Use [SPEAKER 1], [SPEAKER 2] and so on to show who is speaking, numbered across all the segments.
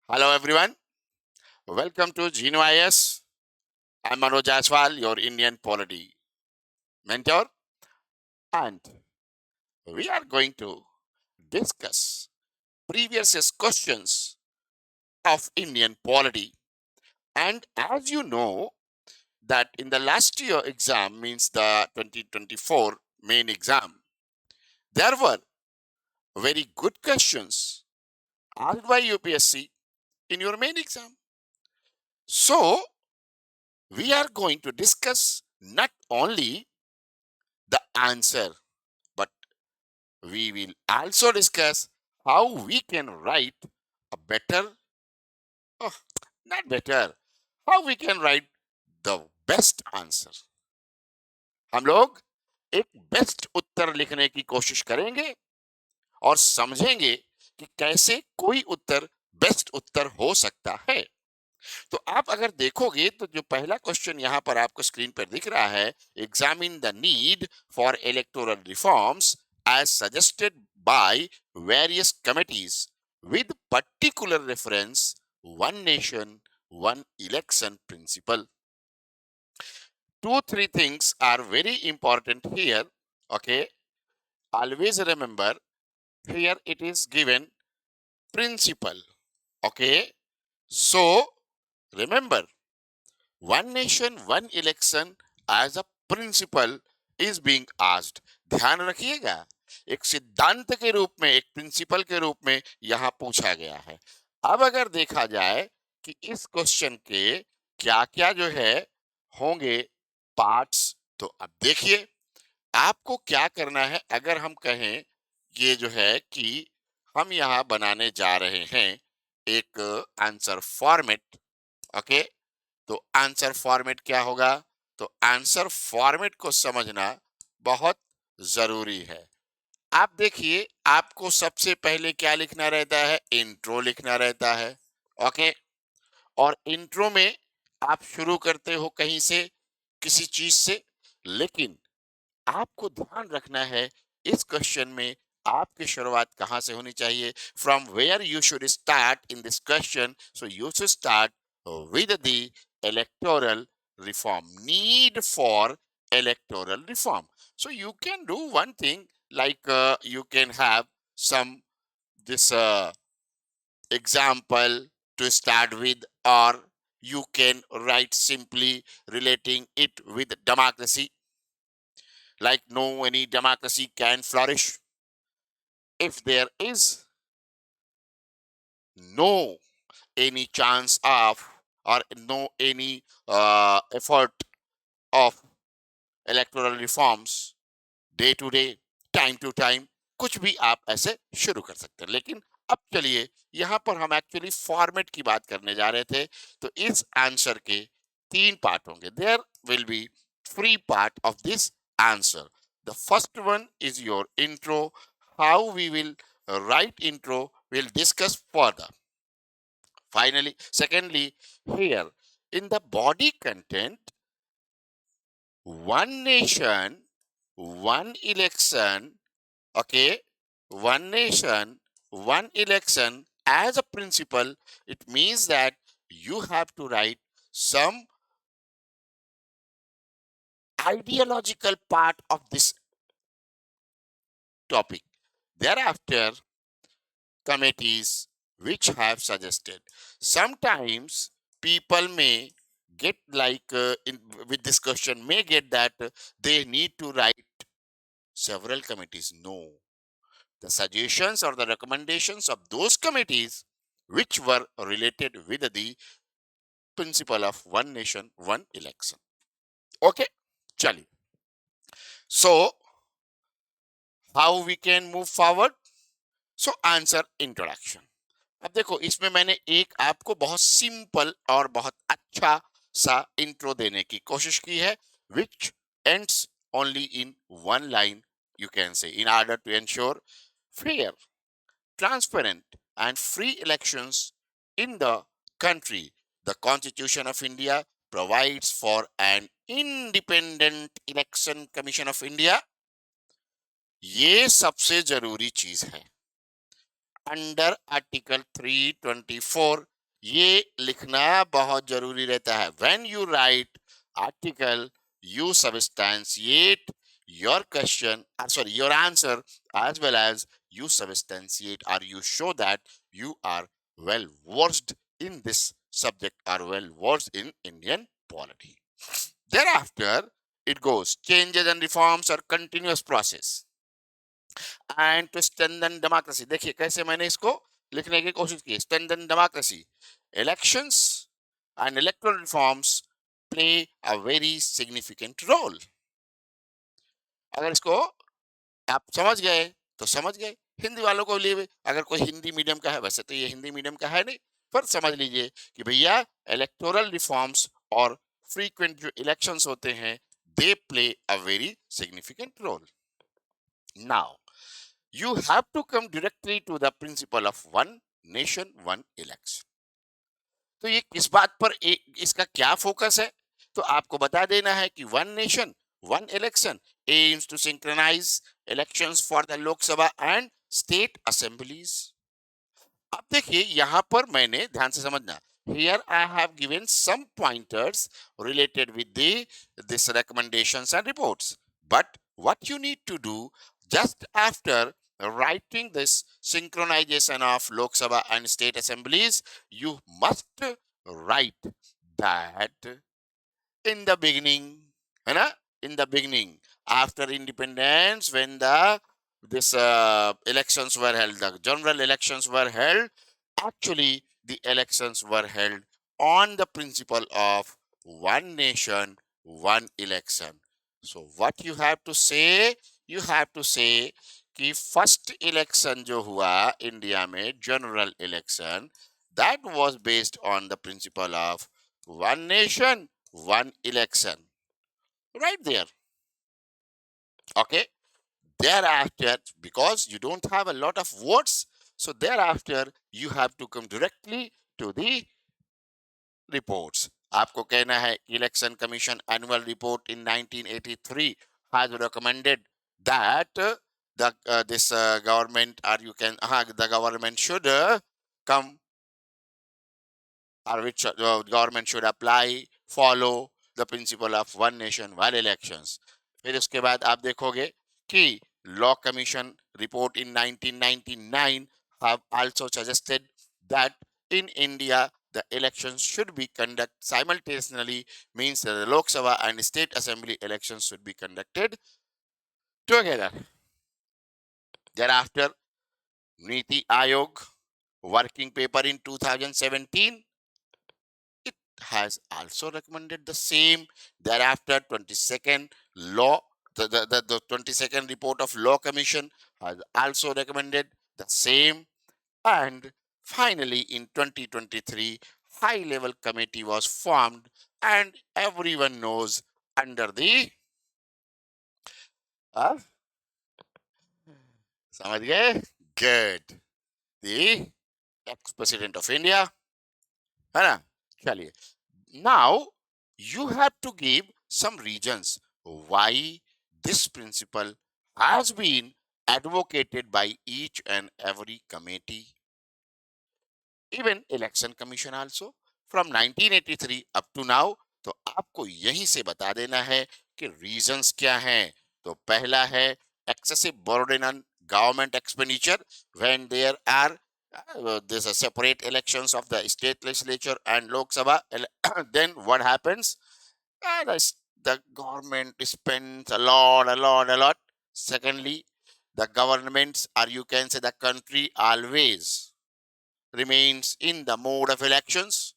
[SPEAKER 1] Hello everyone, welcome to Geno IS. I'm Manoj Aswal, your Indian polity mentor, and we are going to discuss previous year's questions of Indian polity. And as you know, that in the last year exam, means the 2024 main exam, there were very good questions asked by UPSC in your main exam. So we are going to discuss not only the answer, but we will also discuss how we can write a better, oh, not better, how we can write the best answer. हम लोग एक best उत्तर लिखने की कोशिश करेंगे और समझेंगे कि कैसे कोई उत्तर बेस्ट उत्तर हो सकता है. तो आप अगर देखोगे तो जो पहला क्वेश्चन यहाँ पर आपको स्क्रीन पर दिख रहा है, examine the need for electoral reforms as suggested by various committees with particular reference one nation one election principle. 2 3 things are very important here. Okay, always remember, here it is given principle. Okay, so remember, one nation one election as a principle is being asked. ध्यान रखिएगा, एक सिद्धांत के रूप में, एक principal के रूप में यहां पूछा गया है. अब अगर देखा जाए कि इस क्वेश्चन के क्या क्या जो है होंगे पार्ट्स, तो अब देखिए आपको क्या करना है. अगर हम कहें ये जो है कि हम यहां बनाने जा रहे हैं एक आंसर फॉर्मेट. ओके, तो आंसर फॉर्मेट क्या होगा? तो आंसर फॉर्मेट को समझना बहुत जरूरी है. आप देखिए, आपको सबसे पहले क्या लिखना रहता है? इंट्रो लिखना रहता है. ओके, और इंट्रो में आप शुरू करते हो कहीं से, किसी चीज से, लेकिन आपको ध्यान रखना है इस क्वेश्चन में आपकी शुरुआत कहां से होनी चाहिए. From where you should start in this question. So you should start with the electoral reform, need for electoral reform. So you can do one thing, like you can have some this example to start with, or you can write simply relating it with democracy, like no any democracy can flourish if there is no any chance of, or no any effort of electoral reforms day to day, time to time, कुछ भी आप ऐसे शुरू कर सकते हैं. लेकिन अब चलिए, यहां पर हम एक्चुअली फॉर्मेट की बात करने जा रहे थे. तो इस आंसर के 3 पार्ट होंगे. There will be 3 part of this answer. The first one is your intro. How we will write intro we'll discuss further. Finally, secondly, here in the body content, one nation one election. Okay, one nation one election as a principle, it means that you have to write some ideological part of this topic. Thereafter, committees which have suggested, sometimes people may get like with this question may get that they need to write several committees. No, the suggestions or the recommendations of those committees which were related with the principle of one nation one election. Okay, chali. So how we can move forward? So answer introduction. अब देखो, इसमें मैंने एक आपको बहुत simple और बहुत अच्छा सा इंट्रो देने की कोशिश की है, which ends only in one line, you can say, in order to ensure fair, transparent and free elections in the country, the Constitution of India provides for an independent election commission of India. ये सबसे जरूरी चीज है. Under article 324 ये लिखना बहुत जरूरी रहता है. When you write article, you substantiate your question, sorry, your answer, as well as you substantiate or you show that you are well versed in this subject or well versed in Indian polity. Thereafter, it goes changes and reforms are continuous process. And to strengthen democracy, देखिए कैसे मैंने इसको लिखने की कोशिश की. Strengthen democracy, elections and electoral reforms play a very significant role. अगर इसको आप समझ गए तो समझ गए. हिंदी वालों को लिए भी, अगर कोई हिंदी मीडियम का है, वैसे तो ये हिंदी मीडियम का है नहीं, पर समझ लीजिए कि भैया इलेक्टोरल रिफॉर्म्स और फ्रीक्वेंट जो इलेक्शंस होते हैं, they play a very significant role. Now you have to come directly to the principle of one nation one election. तो ये किस बात पर इसका क्या फोकस है, तो आपको बता देना है कि one nation one election aims to synchronize elections for the Lok Sabha and state assemblies. अब देखिए यहां पर मैंने ध्यान से समझना. Here I have given some pointers related with this recommendations and reports. But what you need to do just after writing this synchronization of Lok Sabha and state assemblies, you must write that in the beginning, है ना, in the beginning, after independence, when the this elections were held, the general elections were held, actually the elections were held on the principle of one nation one election. So what you have to say, you have to say कि first election जो हुआ India में, general election, that was based on the principle of one nation one election, right there. Okay, thereafter, because you don't have a lot of words, so thereafter you have to come directly to the reports. आपको कहना है election commission annual report in 1983 has recommended that this government, or you can the government should come, or which government should apply, follow the principle of one nation one elections. फिर उसके बाद आप देखोगे कि law commission report in 1999 have also suggested that in India the elections should be conducted simultaneously, means that the Lok Sabha and state assembly elections should be conducted together. Thereafter, Niti Ayog working paper in 2017, it has also recommended the same. Thereafter, 22nd law, the 22nd report of Law Commission has also recommended the same. And finally, in 2023, high level committee was formed, and everyone knows under the uh, समझ गए? Good. The ex-president of India, है ना? चलिए. Now you have to give some reasons why this principle has been advocated by each and every committee, even election commission also, from 1983 up to now. तो आपको यहीं से बता देना है कि रीजंस क्या हैं. तो पहला है excessive burden on government expenditure when there are there's a separate elections of the state legislature and Lok Sabha. Then what happens? The government spends a lot, a lot, a lot. Secondly, the governments, or you can say the country, always remains in the mode of elections.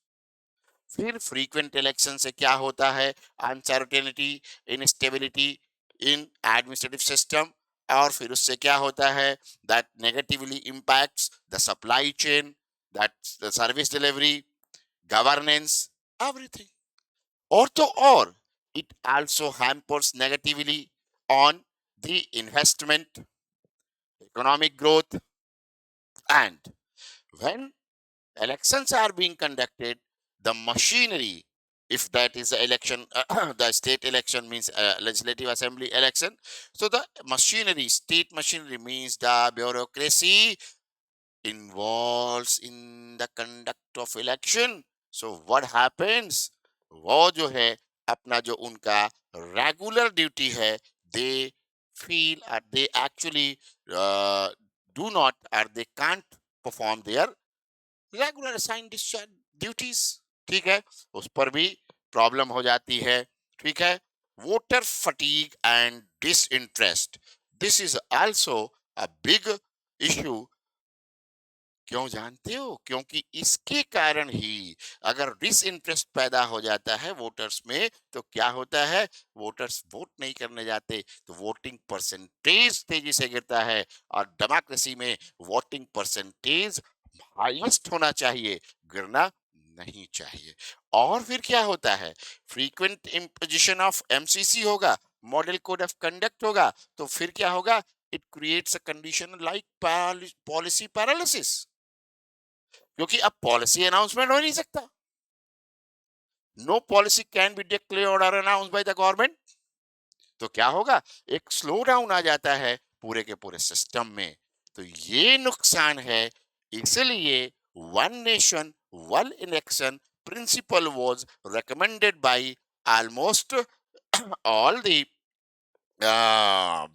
[SPEAKER 1] फिर frequent election से क्या होता है? Uncertainty, instability in administrative system. और फिर उससे क्या होता है? That negatively impacts the supply chain, that the service delivery, governance, everything. और तो और, it also hampers negatively on the investment, economic growth, and when elections are being conducted, the machinery, if that is the election, the state election means legislative assembly election, so the machinery, state machinery means the bureaucracy involves in the conduct of election, so what happens, वो जो है अपना जो उनका regular duty है, दे feel they actually do not or they can't perform their regular assign discharge duties. ठीक है, उस पर भी प्रॉब्लम हो जाती है। ठीक है, voter fatigue and disinterest, this is also a big issue. क्यों जानते हो? क्योंकि इसके कारण ही अगर डिसइंटरेस्ट पैदा हो जाता है वोटर्स में, तो क्या होता है, वोटर्स वोट नहीं करने जाते, तो वोटिंग परसेंटेज तेजी से गिरता है। और डेमोक्रेसी में वोटिंग परसेंटेज हाईएस्ट होना चाहिए, गिरना नहीं चाहिए। और फिर क्या होता है, फ्रीक्वेंट इम्पोजिशन ऑफ एमसीसी होगा, मॉडल कोड ऑफ कंडक्ट होगा, तो फिर क्या होगा, it creates a condition like policy paralysis, क्योंकि अब पॉलिसी अनाउंसमेंट हो नहीं सकता। No policy can be declared और अनाउंस बाय द गवर्नमेंट। तो क्या होगा, एक स्लो डाउन आ जाता है पूरे के पूरे सिस्टम में। तो ये नुकसान है। इसलिए one nation one election principle was recommended by almost all the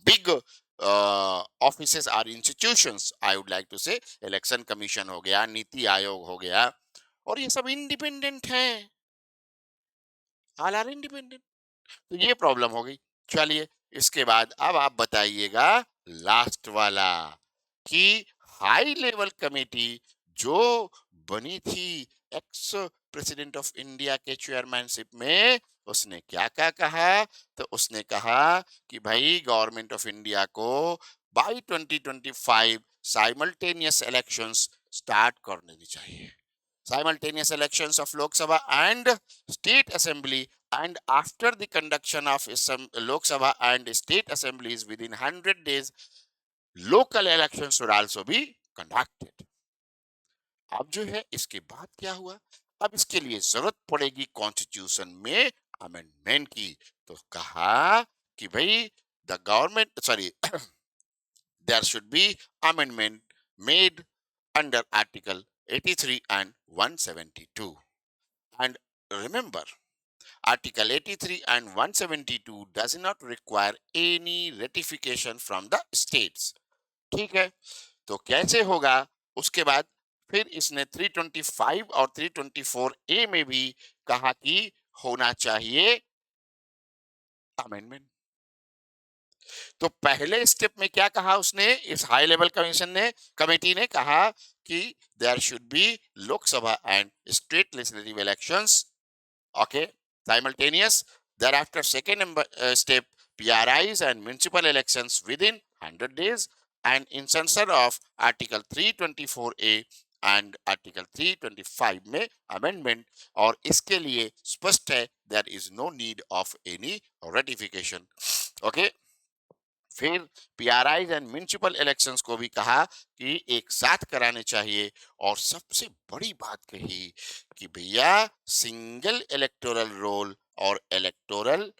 [SPEAKER 1] big offices or institutions, I would like to say, election commission हो गया, नीति आयोग हो गया, और ये सब इंडिपेंडेंट हैं, ऑल आर इंडिपेंडेंट। तो ये प्रॉब्लम हो गई। चलिए, इसके बाद अब आप बताइएगा लास्ट वाला, कि हाई लेवल कमेटी जो बनी थी एक्स प्रेसिडेंट ऑफ इंडिया के चेयरमैनशिप में, उसने क्या क्या कहा। तो उसने कहा कि भाई गवर्नमेंट ऑफ इंडिया को बाय 2025 साइमल्टेनियस इलेक्शंस स्टार्ट कर देनी चाहिए। simultaneous elections of Lok Sabha and State Assembly, and after the conduction of Lok Sabha and State Assemblies within 100 days, local elections should also be conducted. अब जो है इसके बाद क्या हुआ, अब इसके लिए जरूरत पड़ेगी कॉन्स्टिट्यूशन में अमेंडमेंट की। तो कहा कि भाई the government sorry there should be amendment made under Article 83 and 172. And remember, Article 83 and 172 does not require any ratification from the states. ठीक है, तो कैसे होगा? उसके बाद फिर इसने 325 और 324 ए में भी कहा कि होना चाहिए अमेंडमेंट। तो पहले स्टेप में क्या कहा उसने, इस हाई लेवल कमीशन ने, कमेटी ने कहा कि there should be Lok Sabha and state legislative elections, okay, simultaneous. Thereafter, second step, PRIs and municipal elections within 100 days, and insertion of Article 324A and Article 325 में amendment, और इसके लिए स्पष्ट है there is no need of any ratification. Okay. फिर PRI and municipal elections को भी कहा कि एक साथ कराने चाहिए, और सबसे बड़ी बात कही कि भैया सिंगल इलेक्टोरल रोल और इलेक्टोरल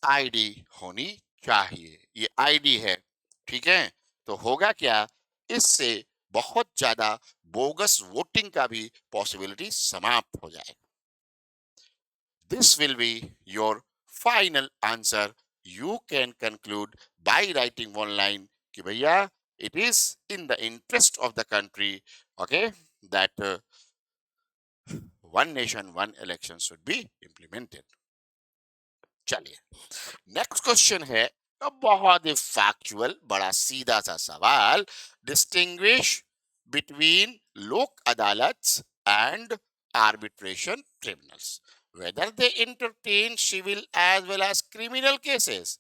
[SPEAKER 1] आईडी होनी चाहिए। ये आईडी है, ठीक है। तो होगा क्या, इससे बहुत ज्यादा बोगस वोटिंग का भी पॉसिबिलिटी समाप्त हो जाएगा। This will be your final answer. You can conclude by writing one line कि भैया it is in the interest of the country, okay, that one nation one election should be implemented. चलिए, next question है बहुत ही factual, बड़ा सीधा सा सवाल। Distinguish between लोक अदालत and arbitration tribunals, whether they entertain civil as well as criminal cases।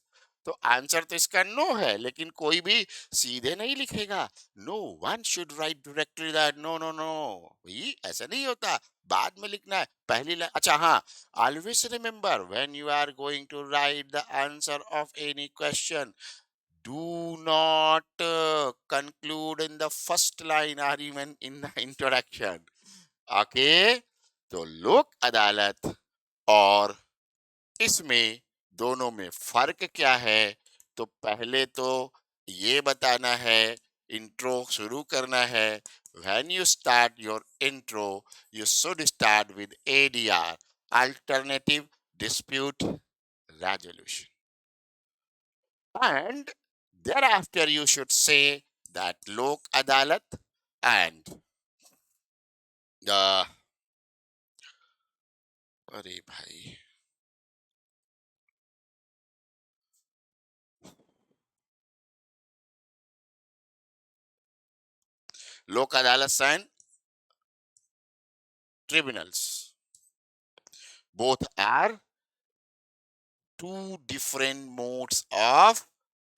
[SPEAKER 1] तो आंसर तो इसका नो है, लेकिन कोई भी सीधे नहीं लिखेगा। No one should write directly that, no no no, भाई ऐसा नहीं होता, बाद में लिखना है। पहली लाइन, अच्छा हाँ, always remember when you are going to write the answer of any question, do not conclude in the first line or even in the introduction, okay। तो लोक अदालत और इसमें दोनों में फर्क क्या है, तो पहले तो ये बताना है, इंट्रो शुरू करना है, when you start your intro, you should start with ADR, alternative dispute resolution. And thereafter you should say that Lok Adalat and the अरे भाई लोक अदालत and tribunals both are two different modes of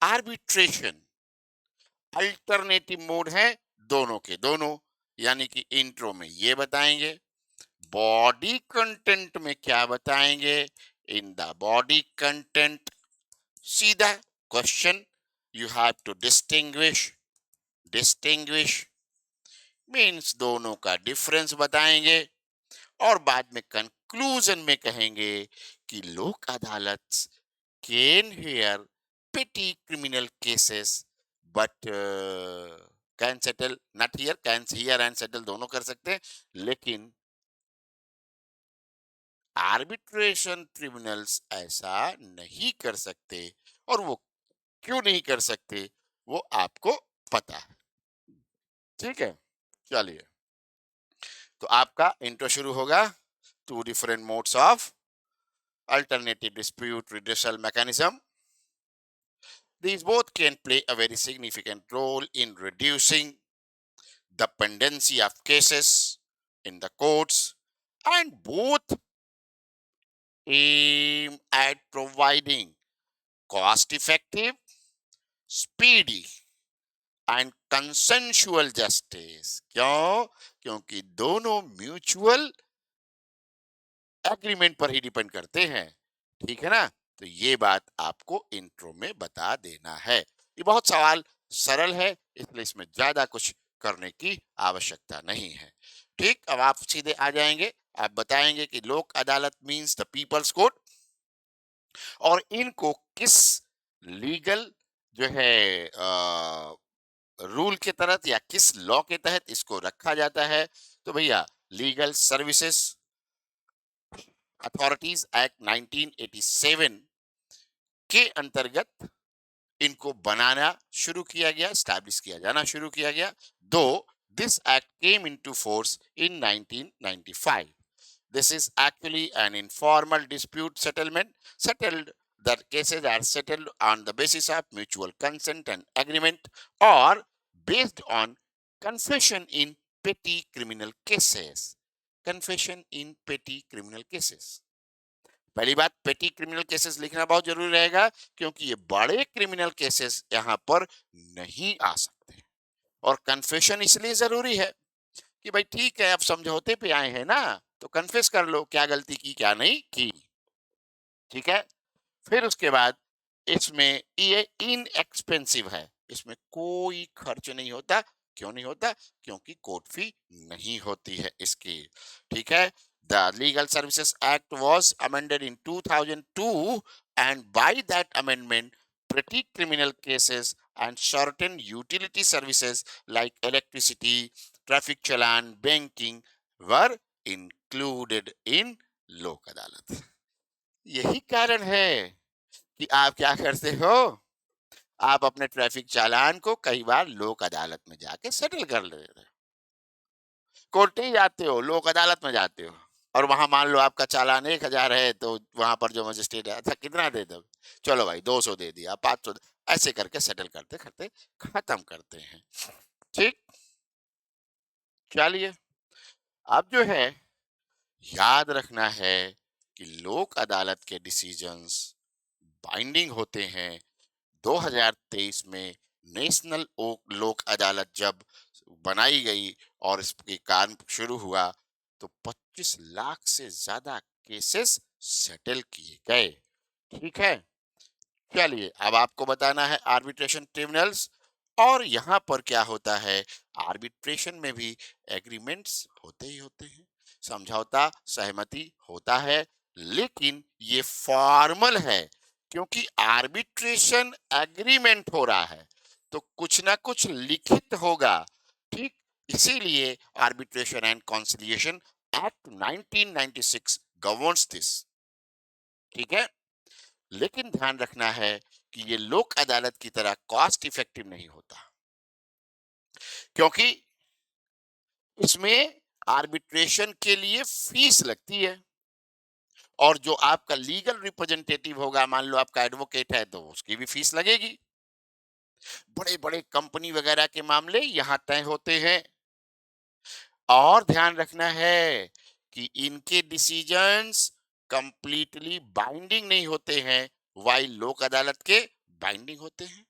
[SPEAKER 1] arbitration. Alternative mode है दोनों के दोनों, यानी कि इंट्रो में ये बताएंगे, बॉडी कंटेंट में क्या बताएंगे, इन द बॉडी कंटेंट सीधा question you have to distinguish, distinguish means दोनों का डिफरेंस बताएंगे और बाद में कंक्लूजन में कहेंगे कि लोक अदालत can hear petty criminal cases but can settle not here, can hear and settle दोनों कर सकते हैं, लेकिन आर्बिट्रेशन ट्रिब्यूनल्स ऐसा नहीं कर सकते। और वो क्यों नहीं कर सकते वो आपको पता है, ठीक है। चलिए, तो आपका इंट्रो शुरू होगा, two different modes of alternative dispute redressal mechanism. These both can play a very significant role in reducing the pendency of cases in the courts, and both aim at providing cost effective, speedy, and consensual justice. क्यों? क्योंकि दोनों mutual agreement पर ही depend करते हैं, ठीक है ना। तो ये बात आपको इंट्रो में बता देना है। ये बहुत सवाल सरल है, इसलिए इसमें ज्यादा कुछ करने की आवश्यकता नहीं है। ठीक, अब आप सीधे आ जाएंगे, आप बताएंगे कि लोक अदालत मींस द पीपल्स कोर्ट, और इनको किस लीगल जो है रूल के तहत या किस लॉ के तहत इसको रखा जाता है। तो भैया लीगल सर्विसेज अथॉरिटीज एक्ट 1987 के अंतर्गत इनको बनाना शुरू किया गया, स्टैब्लिश किया जाना शुरू किया गया। दो this act came into force in 1995. This is actually an informal dispute settlement. Settled, the cases are settled on the basis of mutual consent and agreement, or based on confession in petty criminal cases. Confession in petty criminal cases. पहली बात, पेटी criminal cases लिखना बहुत जरूरी रहेगा, क्योंकि ये बड़े क्रिमिनल केसेस यहाँ पर नहीं आ सकते। और कन्फेशन इसलिए जरूरी है कि भाई ठीक है, अब समझौते पे आए हैं ना, तो कन्फेस कर लो क्या गलती की क्या नहीं की, ठीक है। फिर उसके बाद इसमें ये इनएक्सपेंसिव है, इसमें कोई खर्च नहीं होता। क्यों नहीं होता? क्योंकि कोर्ट फी नहीं होती है इसकी, ठीक है। The Legal Services Act was amended in 2002, and by that amendment, petty criminal cases and certain utility services like electricity, traffic challan, banking were included in लोक अदालत। यही कारण है कि आप क्या करते हो, आप अपने ट्रैफिक चालान को कई बार लोक अदालत में जाके सेटल कर ले रहे हो। कोर्ट नहीं जाते हो, लोक अदालत में जाते हो, और वहां मान लो आपका चालान 1000 है, तो वहां पर जो मजिस्ट्रेट है, अच्छा कितना दे दो, चलो भाई 200 दे दिया, 500, ऐसे करके सेटल करते करते खत्म करते हैं, ठीक। चलिए, अब जो है याद रखना है कि लोक अदालत के डिसीजंस बाइंडिंग होते हैं। 2023 में नेशनल लोक अदालत जब बनाई गई और इसके काम शुरू हुआ, तो 25 लाख से ज्यादा केसेस सेटल किए गए, ठीक है। चलिए, अब आपको बताना है आर्बिट्रेशन ट्रिब्यूनल्स, और यहाँ पर क्या होता है, आर्बिट्रेशन में भी एग्रीमेंट्स होते ही होते हैं, समझौता सहमति होता है, लेकिन ये फॉर्मल है, क्योंकि आर्बिट्रेशन एग्रीमेंट हो रहा है, तो कुछ ना कुछ लिखित होगा, ठीक। इसीलिए arbitration and conciliation act 1996 governs this. ठीक है, लेकिन ध्यान रखना है कि ये लोक अदालत की तरह कॉस्ट इफेक्टिव नहीं होता, क्योंकि इसमें आर्बिट्रेशन के लिए फीस लगती है, और जो आपका लीगल रिप्रेजेंटेटिव होगा, मान लो आपका एडवोकेट है, तो उसकी भी फीस लगेगी। बड़े बड़े कंपनी वगैरह के मामले यहाँ तय होते हैं, और ध्यान रखना है कि इनके डिसीजंस कंप्लीटली बाइंडिंग नहीं होते हैं, वाइल लोक अदालत के बाइंडिंग होते हैं।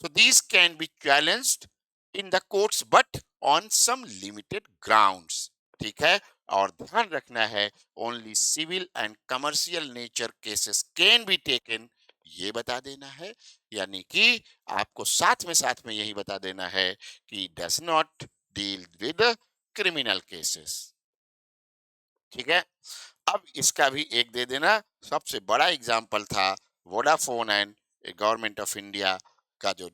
[SPEAKER 1] So these can be challenged in the courts but on some limited grounds। ठीक है, और ध्यान रखना है only civil and commercial nature cases can be taken, ये बता देना है। यानी कि आपको साथ में यही बता देना है कि does not deal with criminal cases. ठीक है, अब इसका भी एक दे देना। सबसे बड़ा एग्जाम्पल था Vodafone and government of India का जो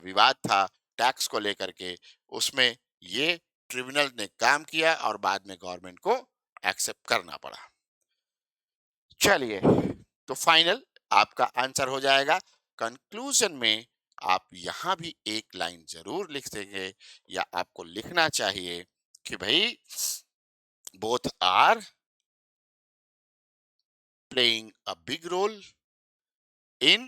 [SPEAKER 1] विवाद था टैक्स को लेकर के, उसमें ये ट्रिब्यूनल ने काम किया और बाद में गवर्नमेंट को एक्सेप्ट करना पड़ा। चलिए, तो फाइनल आपका आंसर हो जाएगा। कंक्लूजन में आप यहां भी एक लाइन जरूर लिख देंगे, या आपको लिखना चाहिए कि भाई both are playing a big role in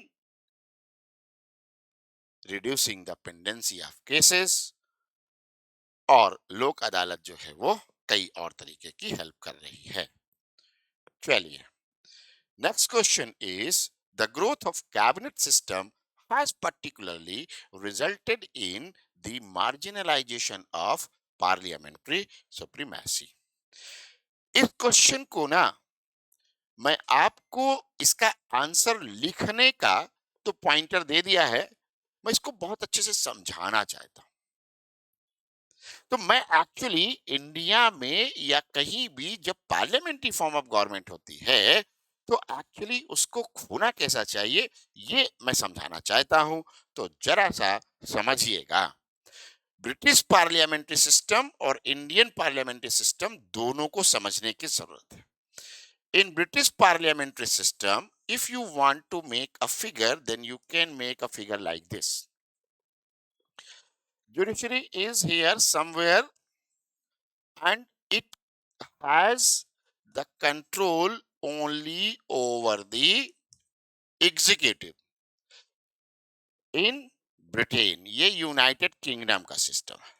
[SPEAKER 1] reducing the pendency of cases, और लोक अदालत जो है वो कई और तरीके की हेल्प कर रही है। चलिए, next question is the growth of cabinet system has particularly resulted in the marginalization of parliamentary supremacy। इस क्वेश्चन को ना मैं आपको इसका आंसर लिखने का तो पॉइंटर दे दिया है, मैं इसको बहुत अच्छे से समझाना चाहता हूं। तो मैं एक्चुअली इंडिया में या कहीं भी जब पार्लियामेंट्री फॉर्म ऑफ गवर्नमेंट होती है, तो एक्चुअली उसको होना कैसा चाहिए, ये मैं समझाना चाहता हूं। तो जरा सा समझिएगा। ब्रिटिश पार्लियामेंट्री सिस्टम और इंडियन पार्लियामेंट्री सिस्टम दोनों को समझने की जरूरत है। In British parliamentary system, if you want to make a figure, then you can make a figure like this. Judiciary is here somewhere, and it has the control only over the executive। In Britain, ये United Kingdom का system है,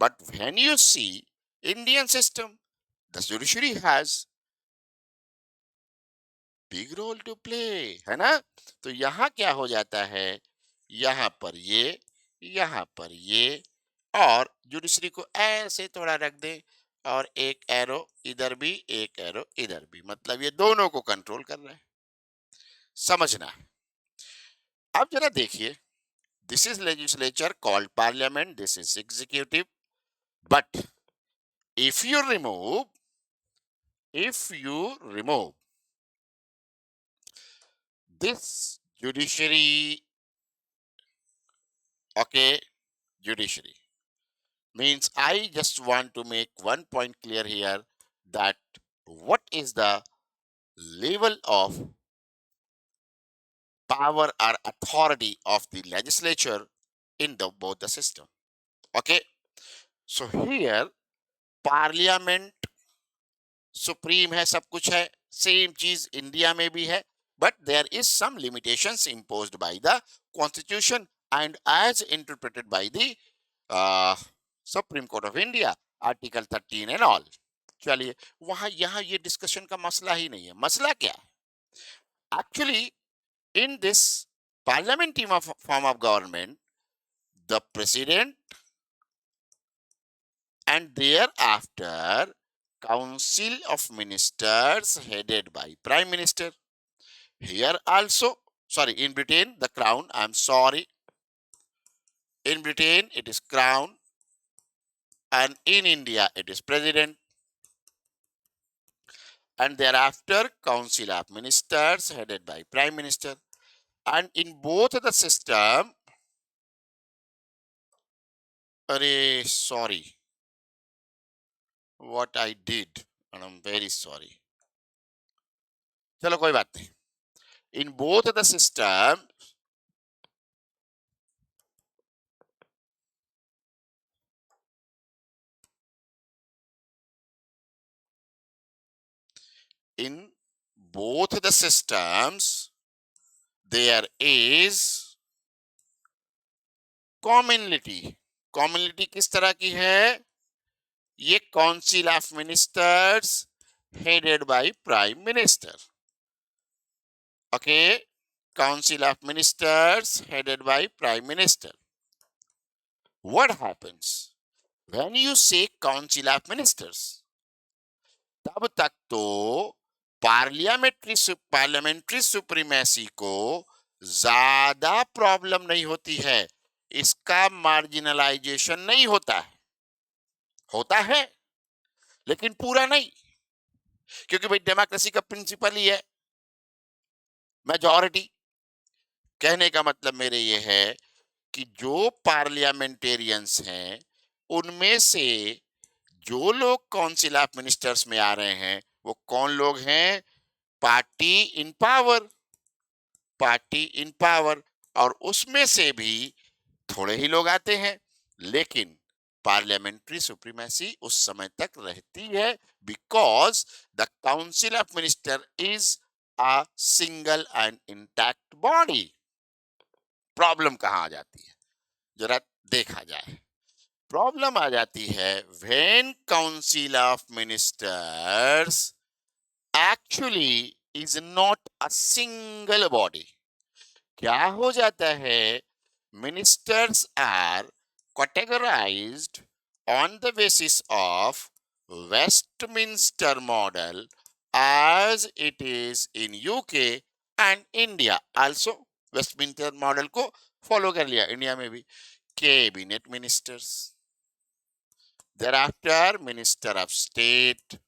[SPEAKER 1] but when you see Indian system, the judiciary has big role to play, है ना। तो यहाँ क्या हो जाता है, यहाँ पर ये, यहाँ पर ये, और जुडिशरी को ऐसे थोड़ा रख दे, और एक एरो इधर भी, एक एरो इधर भी, मतलब ये दोनों को कंट्रोल कर रहा है। समझना है। अब जरा देखिए, this is legislature called parliament, this is executive, but if you remove if you remove this judiciary, okay, judiciary means I just want to make one point clear here, that what is the level of power or authority of the legislature in the both the system। Okay, so here parliament supreme है, सब कुछ है, same चीज India में भी है, but there is some limitations imposed by the constitution and as interpreted by the Supreme Court of India, article 13 and all. चलिए, वहां यहाँ ये डिस्कशन का मसला ही नहीं है। मसला क्या है, actually in this parliamentary form of government, the president and thereafter council of ministers headed by prime minister। Here also, sorry, in Britain the crown, I'm sorry, in Britain it is crown, and in India it is president, and thereafter council of ministers headed by prime minister, and in both the system अरे sorry, what I did, and I am very sorry. चलो कोई बात नहीं। In both the system, in both the systems there is commonality। Commonality किस तरह की है? ये council of ministers headed by prime minister. Okay, council of ministers headed by prime minister. What happens when you से council of ministers? तब तक तो parliamentary supremacy को ज्यादा प्रॉब्लम नहीं होती है, इसका मार्जिनलाइजेशन नहीं होता है। होता है लेकिन पूरा नहीं, क्योंकि भाई डेमोक्रेसी का प्रिंसिपल ही है मेजॉरिटी। कहने का मतलब मेरे ये है कि जो पार्लियामेंटेरियंस हैं उनमें से जो लोग काउंसिल ऑफ मिनिस्टर्स में आ रहे हैं वो कौन लोग हैं? पार्टी इन पावर, पार्टी इन पावर। और उसमें से भी थोड़े ही लोग आते हैं, लेकिन पार्लियामेंट्री सुप्रीमेसी उस समय तक रहती है, because the council of minister is a single and intact body. Problem कहां आ जाती है जरा देखा जाए। प्रॉब्लम आ जाती है when council of ministers actually is not a single body. क्या हो जाता है? Ministers are categorized on the basis of Westminster model as it is in UK and India also। Westminster model को फॉलो कर लिया इंडिया में भी। Cabinet ministers, thereafter minister of state,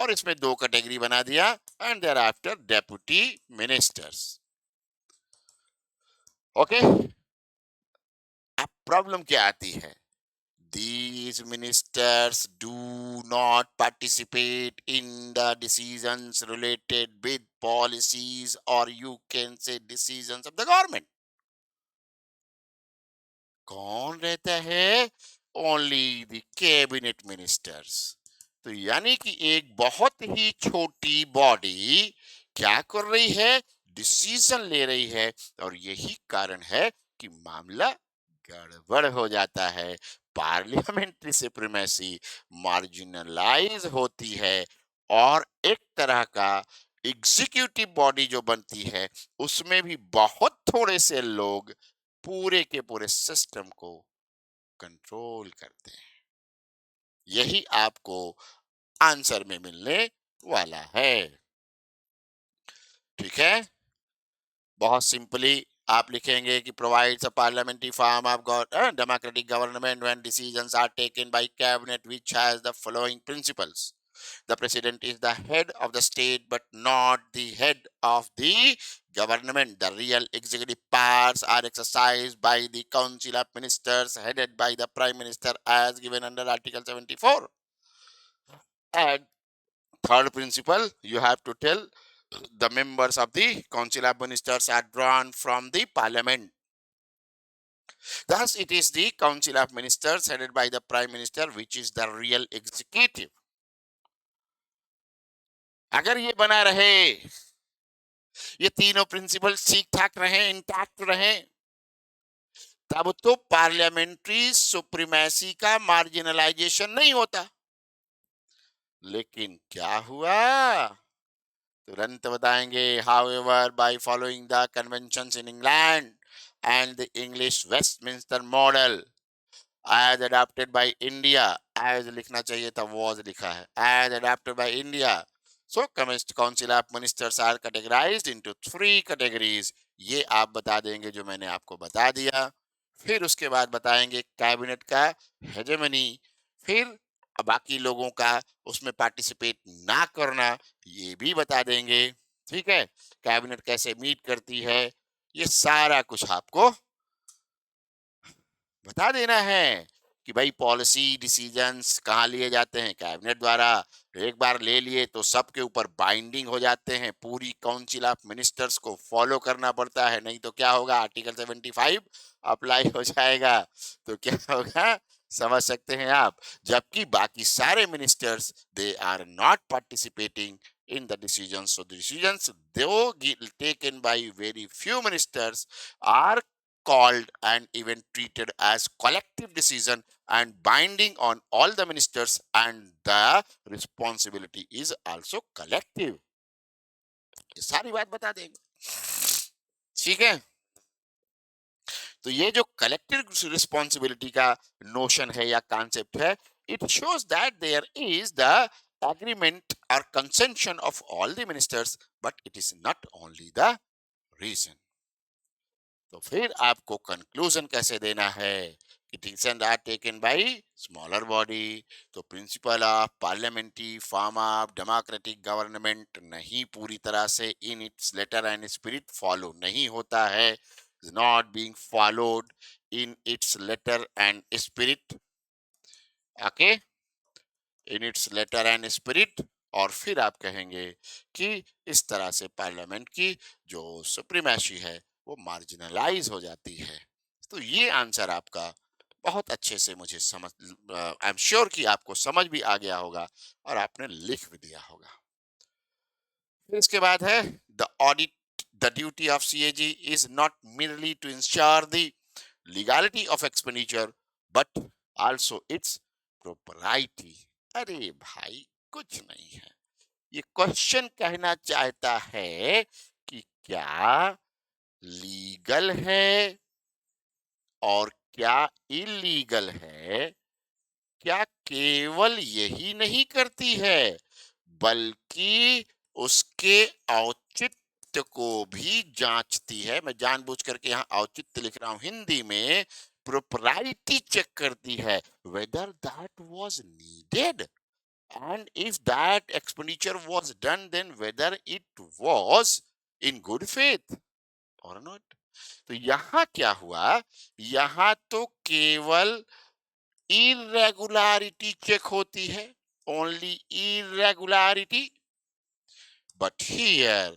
[SPEAKER 1] और इसमें दो कैटेगरी बना दिया, and thereafter deputy ministers. Okay, अब प्रॉब्लम क्या आती है? These ministers do not participate in the decisions related with policies, or you can say decisions of the government। कौन रहता है? Only the cabinet ministers. तो यानी कि एक बहुत ही छोटी बॉडी क्या कर रही है? डिसीजन ले रही है, और यही कारण है कि मामला गड़बड़ हो जाता है। पार्लियामेंट्री सुप्रीमेसी मार्जिनलाइज होती है, और एक तरह का एग्जीक्यूटिव बॉडी जो बनती है उसमें भी बहुत थोड़े से लोग पूरे के पूरे सिस्टम को कंट्रोल करते हैं। यही आपको आंसर में मिलने वाला है। ठीक है, बहुत सिंपली आप लिखेंगे कि provides a parliamentary form of democratic government when decisions are taken by cabinet which has the following principles. The president is the head of the state but not the head of the government। The real executive powers are exercised by the council of ministers headed by the prime minister as given under article 74। And third principle, you have to tell the members of the council of ministers are drawn from the parliament। Thus it is the council of ministers headed by the prime minister which is the real executive। अगर ये बना रहे, ये तीनों principal ठीक ठाक रहे, intact रहे, तब तो पार्लियामेंट्री सुप्रीमेसी का मार्जिनलाइजेशन नहीं होता। लेकिन क्या हुआ? तुरंत बताएंगे। However by following the conventions in England and the English Westminster model as adopted by India, as लिखना चाहिए था was लिखा है, as adopted by India। So council of ministers are categorized into 3 categories। ये आप बता देंगे जो मैंने आपको बता दिया। फिर उसके बाद बताएंगे कैबिनेट का हेजेमनी, फिर बाकी लोगों का उसमें पार्टिसिपेट ना करना, ये भी बता देंगे। ठीक है, कैबिनेट कैसे मीट करती है, ये सारा कुछ आपको बता देना है कि भाई पॉलिसी डिसीजंस कहाँ लिए जाते हैं, कैबिनेट द्वारा। एक बार ले लिए तो सबके ऊपर बाइंडिंग हो जाते हैं, पूरी काउंसिल ऑफ मिनिस्टर्स को फॉलो करना पड़ता है, नहीं तो क्या होगा, आर्टिकल 75 अप्लाई हो जाएगा। तो क्या होगा, समझ सकते हैं आप। जबकि बाकी सारे ministers they are not participating in the decisions. So the decisions, though taken by very few ministers, are called and even treated as collective decision and binding on all the ministers, and the responsibility is also collective. ये सारी बात बता देंगे, ठीक है। तो ये जो कलेक्टिव रिस्पॉन्सिबिलिटी का नोशन है या कॉन्सेप्ट है, it shows that there is the agreement or consensus of all the ministers, but it is not only the reason. तो फिर आपको कंक्लूजन कैसे देना है कि decision are taken by smaller body. तो principle of parliamentary form of democratic government नहीं पूरी तरह से in its letter and spirit follow नहीं होता है, is not being followed in its letter and spirit, okay, in its letter and spirit. और फिर आप कहेंगे कि इस तरह से पार्लियामेंट की जो सुप्रीमेसी है वो मार्जिनलाइज हो जाती है। तो ये आंसर आपका बहुत अच्छे से मुझे समझ, आई एम श्योर कि आपको समझ भी आ गया होगा और आपने लिख भी दिया होगा। फिर इसके बाद है the audit, the duty of CAG is not merely to ensure the legality of expenditure but also its propriety. अरे भाई कुछ नहीं है, ये क्वेश्चन कहना चाहता है कि क्या लीगल है और क्या इलीगल है, क्या केवल यही नहीं करती है बल्कि उसके औचित्य को भी जांचती है। मैं जानबूझ करके यहाँ औचित्य लिख रहा हूं हिंदी में, प्रोप्राइटी चेक करती है, whether that was needed and if that expenditure was done then whether it was in good faith or not। तो यहां क्या हुआ, यहां तो केवल irregularity चेक होती है, only irregularity, but here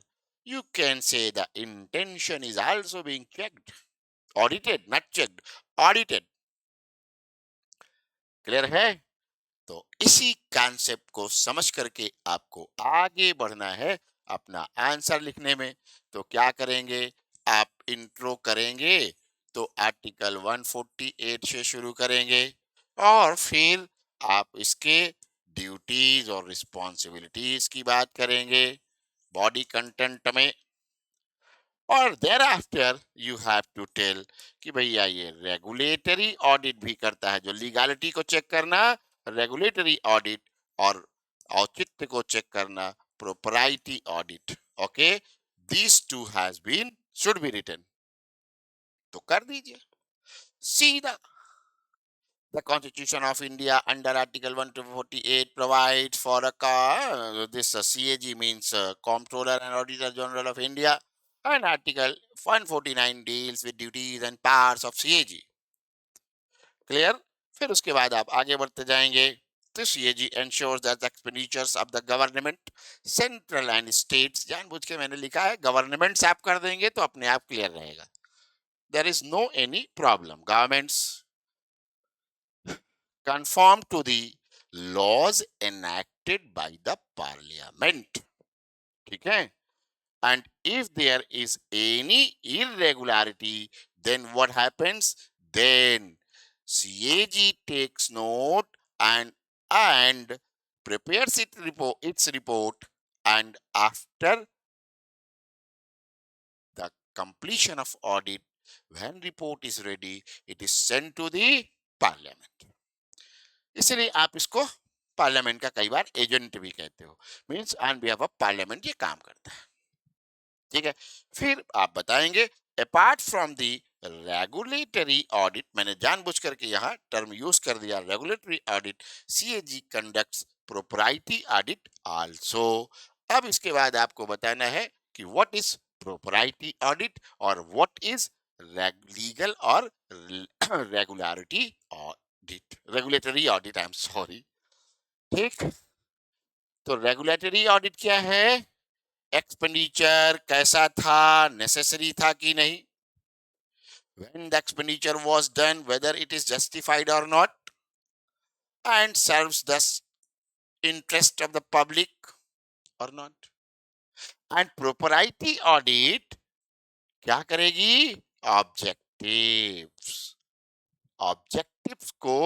[SPEAKER 1] you can say the intention is also being checked, audited, not checked, audited। Clear है। तो इसी कॉन्सेप्ट को समझ करके आपको आगे बढ़ना है अपना आंसर लिखने में। तो क्या करेंगे, आप इंट्रो करेंगे तो आर्टिकल 148 से शुरू करेंगे और फिर आप इसके ड्यूटीज और रिस्पॉन्सिबिलिटीज की बात करेंगे बॉडी कंटेंट में। और thereafter you have to tell कि भैया ये रेगुलेटरी ऑडिट भी करता है, जो लीगैलिटी को चेक करना रेगुलेटरी ऑडिट, और औचित्य को चेक करना propriety audit. Okay, these two has been should be written. तो कर दीजिए सीधा। The Constitution of India under Article 148 provides for a this CAG means Comptroller and Auditor General of India, and Article 149 deals with duties and powers of CAG। Clear? फिर उसके बाद आप आगे बढ़ते जाएंगे। तो CAG ensures that the expenditures of the government, central and states, जानबूझ के मैंने लिखा है गवर्नमेंट्स आप कर देंगे तो अपने आप क्लियर रहेगा। There is no any problem. Governments conform to the laws enacted by the parliament, ठीक है। And if there is any irregularity, then what happens, then CAG takes note and prepares its report, and after the completion of audit, when report is ready, it is sent to the parliament। इसलिए आप इसको parliament का कई बार agent भी कहते हो, means on behalf of parliament ये काम करता है, ठीक है। फिर आप बताएंगे apart from the regulatory audit, मैंने जानबूझ करके यहाँ टर्म यूज कर दिया regulatory audit, CAG conducts propriety audit also. अब इसके बाद आपको बताना है कि व्हाट इज प्रोपराइटी ऑडिट और व्हाट इज लीगल और regularity audit, regulatory audit, I am sorry. ठीक, तो रेगुलेटरी ऑडिट क्या है? एक्सपेंडिचर कैसा था, नेसेसरी था कि नहीं, when the expenditure was done, whether it is justified or not, and serves the interest of the public or not. And propriety audit क्या करेगी? ऑब्जेक्टिव्स, ऑब्जेक्टिव्स को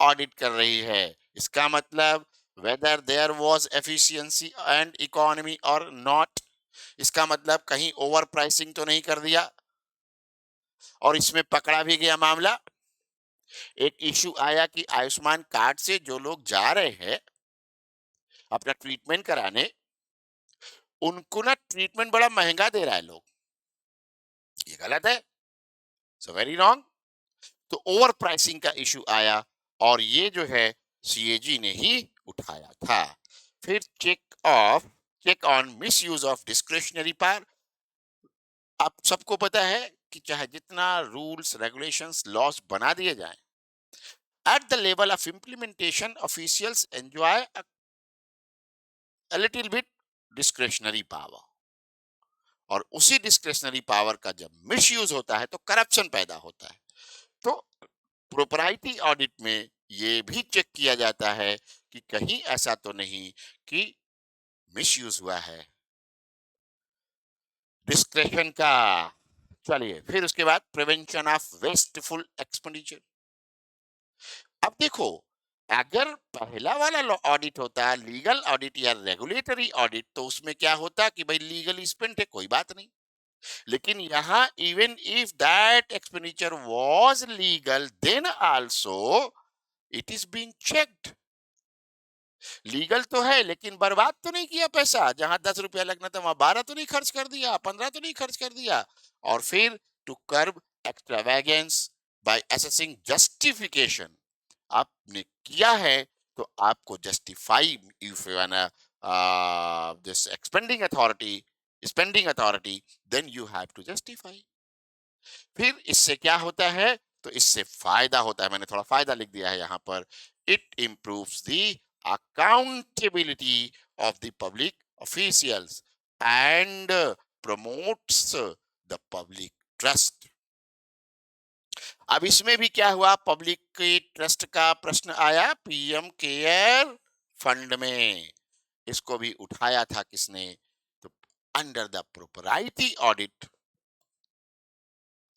[SPEAKER 1] ऑडिट कर रही है। इसका मतलब whether there was efficiency and economy or not, इसका मतलब कहीं ओवर प्राइसिंग तो नहीं कर दिया, और इसमें पकड़ा भी गया मामला। एक इशू आया कि आयुष्मान कार्ड से जो लोग जा रहे हैं अपना ट्रीटमेंट कराने, उनको ना ट्रीटमेंट बड़ा महंगा दे रहा है लोग, ये गलत है, सो वेरी रॉन्ग। तो ओवर प्राइसिंग का इशू आया, और ये जो है सीएजी ने ही उठाया था। फिर check on misuse of discretionary power. आप सबको पता है कि चाहे जितना रूल्स रेगुलेशंस लॉस बना दिए जाएं, at the level of implementation officials enjoy a little bit discretionary power, और उसी डिस्क्रिशनरी पावर का जब मिसयूज होता है तो करप्शन पैदा होता है। तो प्रोपराइटी ऑडिट में ये भी चेक किया जाता है कि कहीं ऐसा तो नहीं कि मिसयूज हुआ है डिस्क्रेशन का। चलिए, फिर उसके बाद प्रिवेंशन ऑफ वेस्टफुल एक्सपेंडिचर। अब देखो, अगर पहला वाला ऑडिट होता है लीगल ऑडिट या रेगुलेटरी ऑडिट, तो उसमें क्या होता कि भाई लीगली स्पेंट है, कोई बात नहीं। लेकिन यहाँ even if that expenditure was legal, then also it is being checked. Legal तो है लेकिन बर्बाद तो नहीं किया पैसा, जहां 10 रुपया लगना था वहां 12 तो नहीं खर्च कर दिया, 15 तो नहीं खर्च कर दिया। और फिर to curb extravagance by assessing justification, आपने किया है तो आपको justify, if you are this expending authority, spending authority, then you have to justify. फिर इससे क्या होता है? तो इससे फायदा होता है, मैंने थोड़ा फायदा लिख दिया है यहाँ पर। It improves the accountability of the public officials and promotes the public trust. अब इसमें भी क्या हुआ, पब्लिक के ट्रस्ट का प्रश्न आया पीएम केयर फंड में, इसको भी उठाया था किसने? तो under the propriety audit,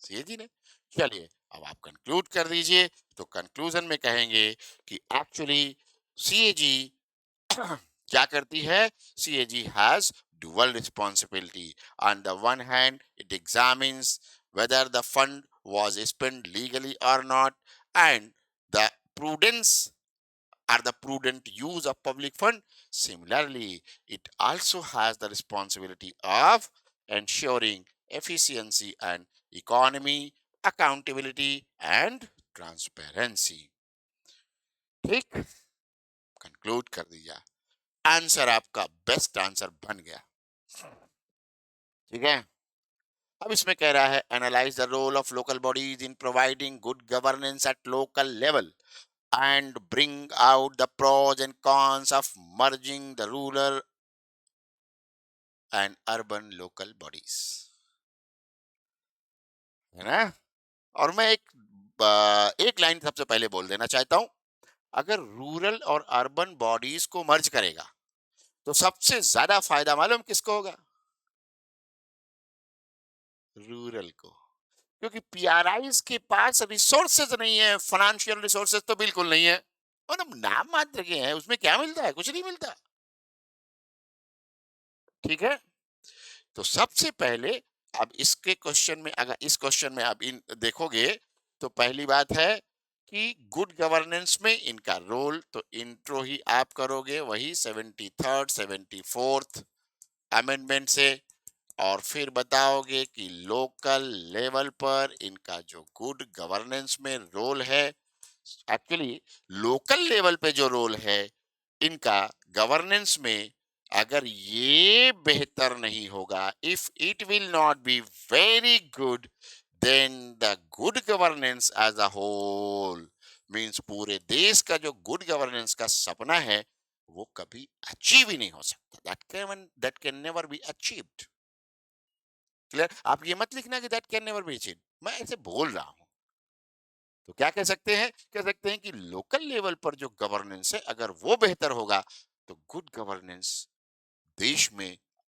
[SPEAKER 1] CAG ने। चलिए, अब आप कंक्लूड कर दीजिए। तो कंक्लूजन में कहेंगे कि एक्चुअली सीएजी क्या करती है? CAG has dual responsibility. On the one hand, it examines whether the fund was spent legally or not, and the prudence or the prudent use of public fund. Similarly, it also has the responsibility of ensuring efficiency and economy, accountability and transparency. ठीक, conclude कर दिया। Answer आपका best answer बन गया। ठीक है, अब इसमें कह रहा है analyse the role of local bodies in providing good governance at local level and bring out the pros and cons of merging the rural and urban local bodies, है ना? और मैं एक लाइन सबसे पहले बोल देना चाहता हूं, अगर रूरल और अर्बन बॉडीज को मर्ज करेगा तो सबसे ज्यादा फायदा मालूम किसको होगा? रूरल को, क्योंकि पीआरआईज के पास रिसोर्सेज नहीं है, फाइनेंशियल रिसोर्सेज तो बिल्कुल नहीं है, मतलब नाम मात्र के हैं, उसमें क्या मिलता है? कुछ नहीं मिलता। ठीक है, तो सबसे पहले अब इसके क्वेश्चन में, अगर इस क्वेश्चन में आप इन देखोगे तो पहली बात है कि गुड गवर्नेंस में इनका रोल, तो इंट्रो ही आप करोगे वही 73rd 74th अमेंडमेंट से, और फिर बताओगे कि लोकल लेवल पर इनका जो गुड गवर्नेंस में रोल है, एक्चुअली लोकल लेवल पे जो रोल है इनका गवर्नेंस में, अगर ये बेहतर नहीं होगा, if it will not be very good, then the good governance as a whole means पूरे देश का जो गुड गवर्नेंस का सपना है वो कभी अचीव ही नहीं हो सकता. That can never be achieved. Clear? आप ये मत लिखना कि that can never be achieved, मैं ऐसे बोल रहा हूं. तो क्या कह सकते हैं? कह सकते हैं कि लोकल लेवल पर जो गवर्नेंस है अगर वो बेहतर होगा तो गुड गवर्नेंस देश में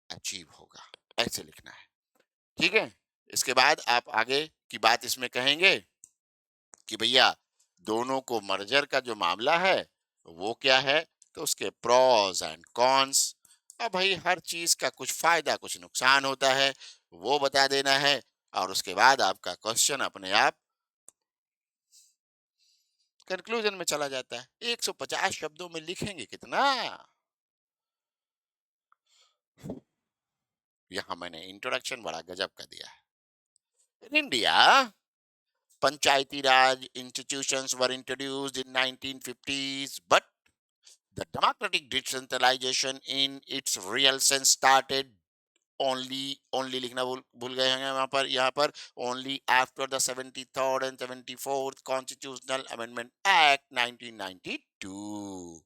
[SPEAKER 1] अचीव होगा. ऐसे लिखना है. ठीक है. इसके बाद आप आगे की बात इसमें कहेंगे कि भैया दोनों को मर्जर का जो मामला है वो क्या है, तो उसके प्रॉस एंड कॉन्स. अब भाई हर चीज का कुछ फायदा कुछ नुकसान होता है वो बता देना है. और उसके बाद आपका क्वेश्चन अपने आप कंक्लूजन में चला जाता है. 150 शब्दों में लिखेंगे कितना? यहाँ मैंने इंट्रोडक्शन बड़ा गजब का दिया है. In India panchayati raj institutions were introduced in 1950s, but the democratic decentralization in its real sense started only लिखना भूल गए हैं यहाँ पर only after the 73rd and 74th constitutional amendment act 1992.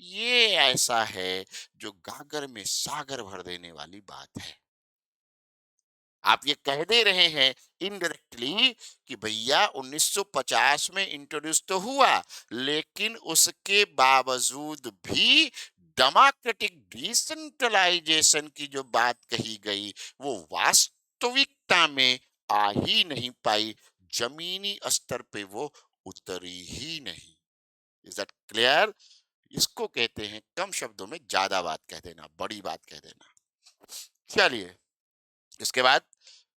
[SPEAKER 1] ये ऐसा है जो गागर में सागर भर देने वाली बात है. आप ये कह दे रहे हैं इनडायरेक्टली कि भैया 1950 में इंट्रोड्यूस तो हुआ लेकिन उसके बावजूद भी डेमोक्रेटिक डिसेंट्रलाइजेशन की जो बात कही गई वो वास्तविकता में आ ही नहीं पाई. जमीनी स्तर पे वो उतरी ही नहीं. Is that clear? इसको कहते हैं कम शब्दों में ज्यादा बात कह देना, बड़ी बात कह देना. चलिए इसके बाद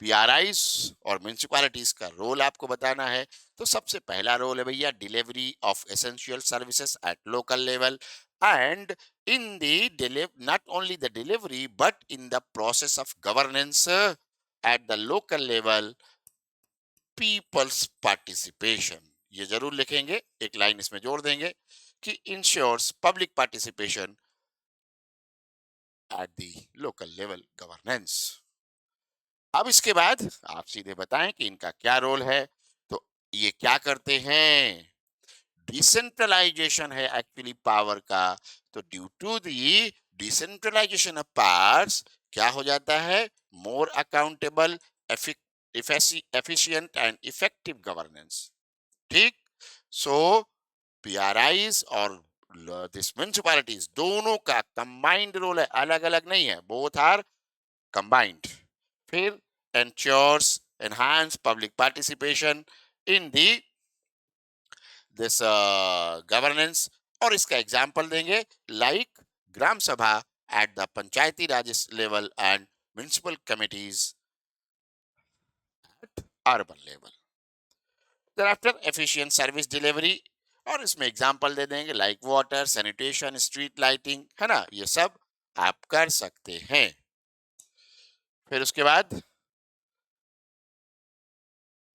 [SPEAKER 1] पीआरआईज और म्यूनिसिपैलिटीज का रोल आपको बताना है. तो सबसे पहला रोल है भैया delivery of essential services at local level and in the not only the delivery but in the process of governance at the local level people's participation. ये जरूर लिखेंगे, एक लाइन इसमें जोड़ देंगे कि ensures public participation at the local level governance. अब इसके बाद आप सीधे बताएं कि इनका क्या रोल है. तो ये क्या करते हैं? डिसेंट्रलाइजेशन है एक्चुअली पावर का. तो due to the decentralisation of powers क्या हो जाता है? More accountable, efficient and effective governance. ठीक. सो पीआरआईज और दिस म्युनिसिपैलिटीज दोनों का कंबाइंड रोल है, अलग अलग नहीं है, बोथ आर कंबाइंड. फिर ensures enhance public participation in the this governance. और इसका एग्जांपल देंगे like gram sabha at the panchayati raj level and municipal committees at urban level. thereafter efficient service delivery और इसमें एग्जांपल दे देंगे like water, sanitation, street lighting, है ना. ये सब आप कर सकते हैं. फिर उसके बाद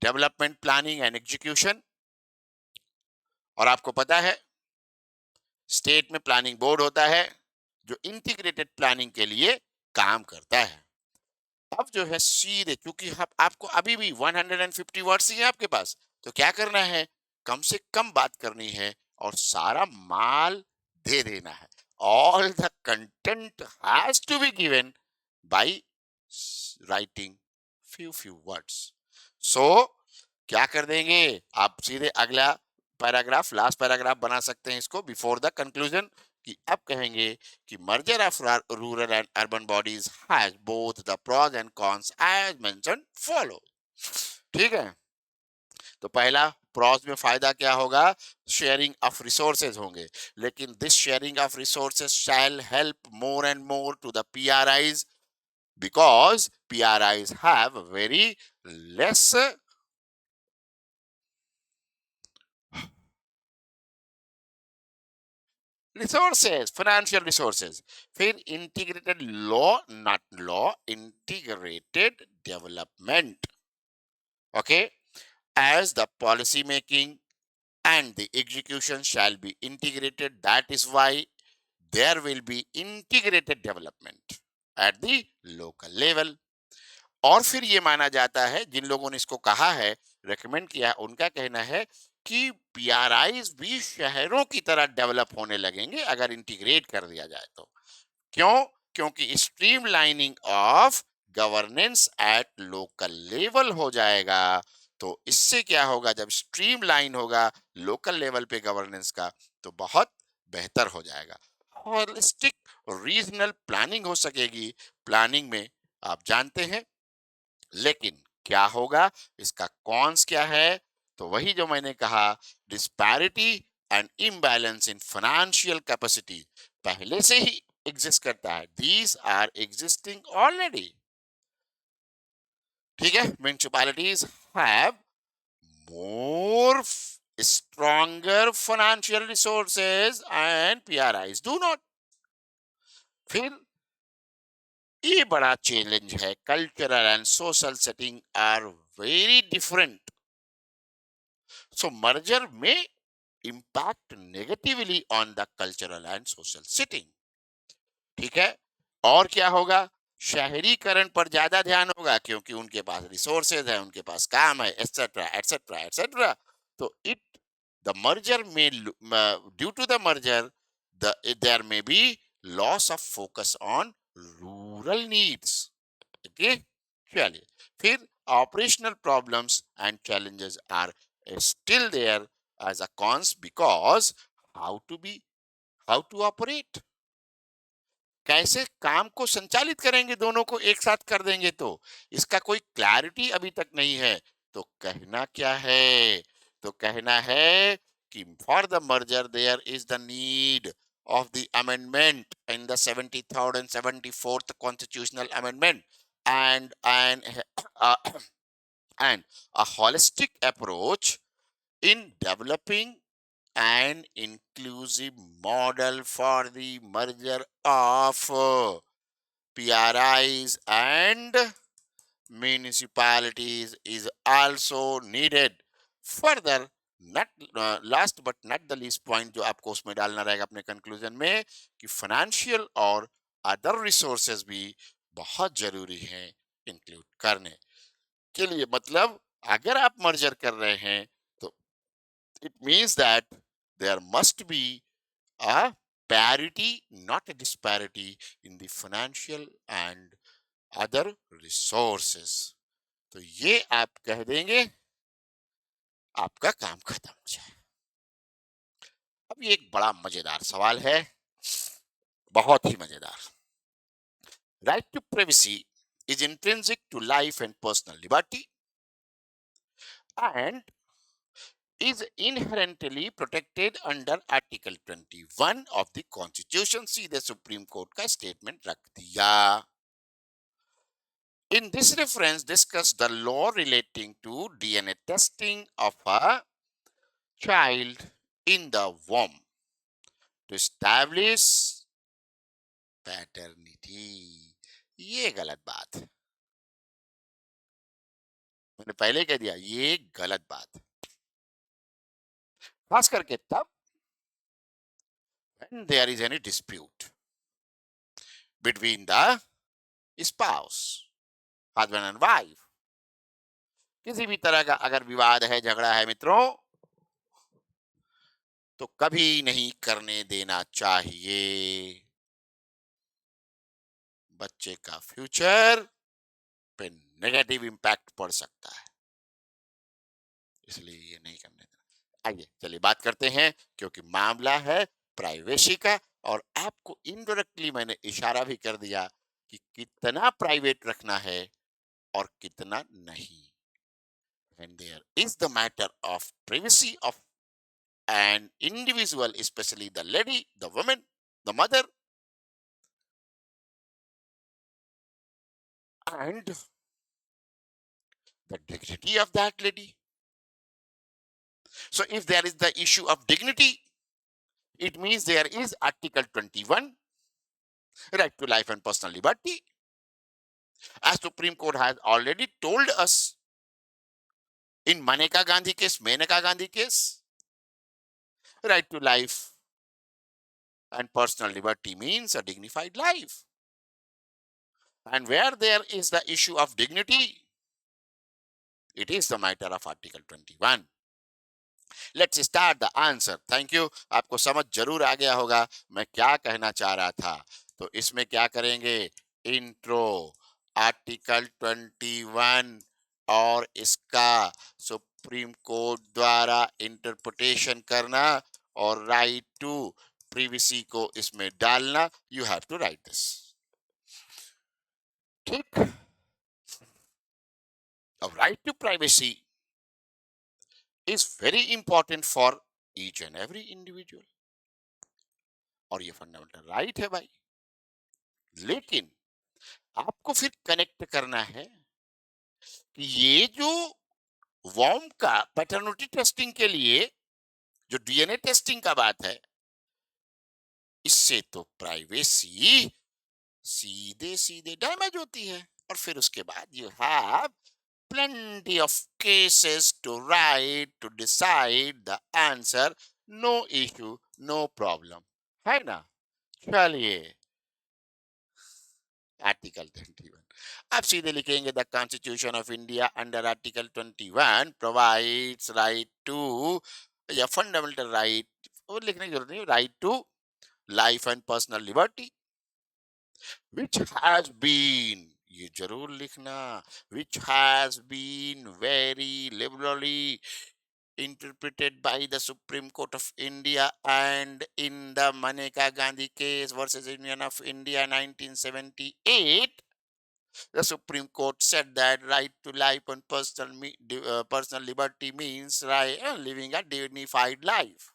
[SPEAKER 1] डेवलपमेंट प्लानिंग एंड एग्जीक्यूशन. और आपको पता है स्टेट में प्लानिंग बोर्ड होता है जो इंटीग्रेटेड प्लानिंग के लिए काम करता है. अब जो है सीधे क्योंकि आपको अभी भी 150 वर्ड्स ही है आपके पास, तो क्या करना है? कम से कम बात करनी है और सारा माल दे देना है. All the content has to be given by writing few words. So क्या कर देंगे आप? सीधे अगला पैराग्राफ, लास्ट पैराग्राफ बना सकते हैं इसको बिफोर द कंक्लूजन कि अब कहेंगे कि merger of rural and urban bodies has both the pros and cons as mentioned follow. ठीक है. तो पहला प्रॉस में फायदा क्या होगा? शेयरिंग ऑफ रिसोर्सेज होंगे, लेकिन this sharing of resources shall help more and more to the PRIs because PRIs have very less resources, financial resources. फिर integrated law, not law, integrated development. Okay, as the policy making and the execution shall be integrated, that is why there will be integrated development at the local level. और फिर ये माना जाता है, जिन लोगों ने इसको कहा है, रेकमेंड किया है, उनका कहना है कि पीआरआईज भी शहरों की तरह डेवलप होने लगेंगे अगर इंटीग्रेट कर दिया जाए तो। क्यों? क्योंकि streamlining of governance at local level हो जाएगा। तो इससे क्या होगा, जब स्ट्रीमलाइन होगा लोकल लेवल पे गवर्नेंस का, तो बहुत बेहतर हो जाएगा। होलिस्टिक रीजनल प्लानिंग हो सकेगी। प्लानिंग में आप जानते हैं, लेकिन क्या होगा, इसका कॉन्स क्या है? तो वही जो मैंने कहा, disparity and imbalance in financial capacity पहले से ही एग्जिस्ट करता है। These are existing already. ठीक है, municipalities have more stronger financial resources and PRIs do not। फिर ये बड़ा चैलेंज है, cultural and social setting are very different, so merger में impact negatively on the cultural and social setting। ठीक है, और क्या होगा, शहरीकरण पर ज्यादा ध्यान होगा क्योंकि उनके पास रिसोर्सेज है, उनके पास काम है, एटसेट्रा एटसेट्रा एटसेट्रा। तो इट द मर्जर में due to the merger the there में be loss of focus on rural needs. Okay, चलिए, फिर operational problems and challenges are still there as a cons because how to be how to operate, कैसे काम को संचालित करेंगे, दोनों को एक साथ कर देंगे तो इसका कोई क्लैरिटी अभी तक नहीं है। तो कहना क्या है, तो कहना है कि for the merger there is the need of the amendment in the 73rd and 74th constitutional amendment, and uh, and a holistic approach in developing an inclusive model for the merger of PRIs and municipalities is also needed। Further, not last but not the least point जो आपको उसमें डालना रहेगा अपने conclusion में, कि financial और other resources भी बहुत जरूरी हैं इंक्लूड करने के लिए। मतलब अगर आप मर्जर कर रहे हैं तो it means that there must be a parity, not a disparity in the financial and other resources। तो ये आप कह देंगे, आपका काम खत्म हो जाए। अब ये एक बड़ा मजेदार सवाल है, बहुत ही मजेदार। Right to privacy is intrinsic to life and personal liberty and is inherently protected under Article 21 of the Constitution। सीधे सुप्रीम कोर्ट का स्टेटमेंट रख दिया। In this reference, discuss the law relating to DNA testing of a child in the womb to establish paternity। ये गलत बात, मैंने पहले कह दिया, ये गलत बात, खास करके तब when there is any dispute between the spouse, husband and wife। किसी भी तरह का अगर विवाद है, झगड़ा है मित्रों, तो कभी नहीं करने देना चाहिए। बच्चे का फ्यूचर पे नेगेटिव इम्पैक्ट पड़ सकता है, इसलिए ये नहीं करने देना। आइए चलिए बात करते हैं, क्योंकि मामला है प्राइवेसी का, और आपको इनडायरेक्टली मैंने इशारा भी कर दिया कि कितना प्राइवेट रखना है और कितना नहीं। When there is the matter of privacy of an individual, especially the lady, the woman, the mother, and the dignity of that lady. So, if there is the issue of dignity, it means there is Article 21, right to life and personal liberty. As Supreme Court has already told us in Maneka Gandhi case, Menaka Gandhi case, right to life and personal liberty means a dignified life. And where there is the issue of dignity, it is the matter of Article 21. Let's start the answer. Thank you, आपको समझ जरूर आ गया होगा मैं क्या कहना चाह रहा था। तो इसमें क्या करेंगे, इंट्रो, आर्टिकल 21 और इसका सुप्रीम कोर्ट द्वारा इंटरप्रिटेशन करना और राइट टू प्रिवेसी को इसमें डालना। You have to write this. ठीक। अब right to privacy is very important for each and every individual और ये फंडामेंटल राइट है भाई। लेकिन आपको फिर कनेक्ट करना है कि ये जो वॉर्म का पैटर्निटी टेस्टिंग के लिए जो डीएनए टेस्टिंग का बात है, इससे तो प्राइवेसी सीधे सीधे डैमेज होती है। और फिर उसके बाद you have plenty of cases to write to decide the answer, no issue, no problem, है ना। चलिए, आर्टिकल 21 आप सीधे लिखेंगे the constitution of India under article 21 provides right to, या फंडामेंटल राइट वो लिखने की जरूरत नहीं, right to life and personal liberty which has been, ये जरूर लिखना, which has been very liberally interpreted by the Supreme Court of India and in the Maneka Gandhi case versus Union of India 1978. The Supreme Court said that right to life and personal liberty means right, living a dignified life.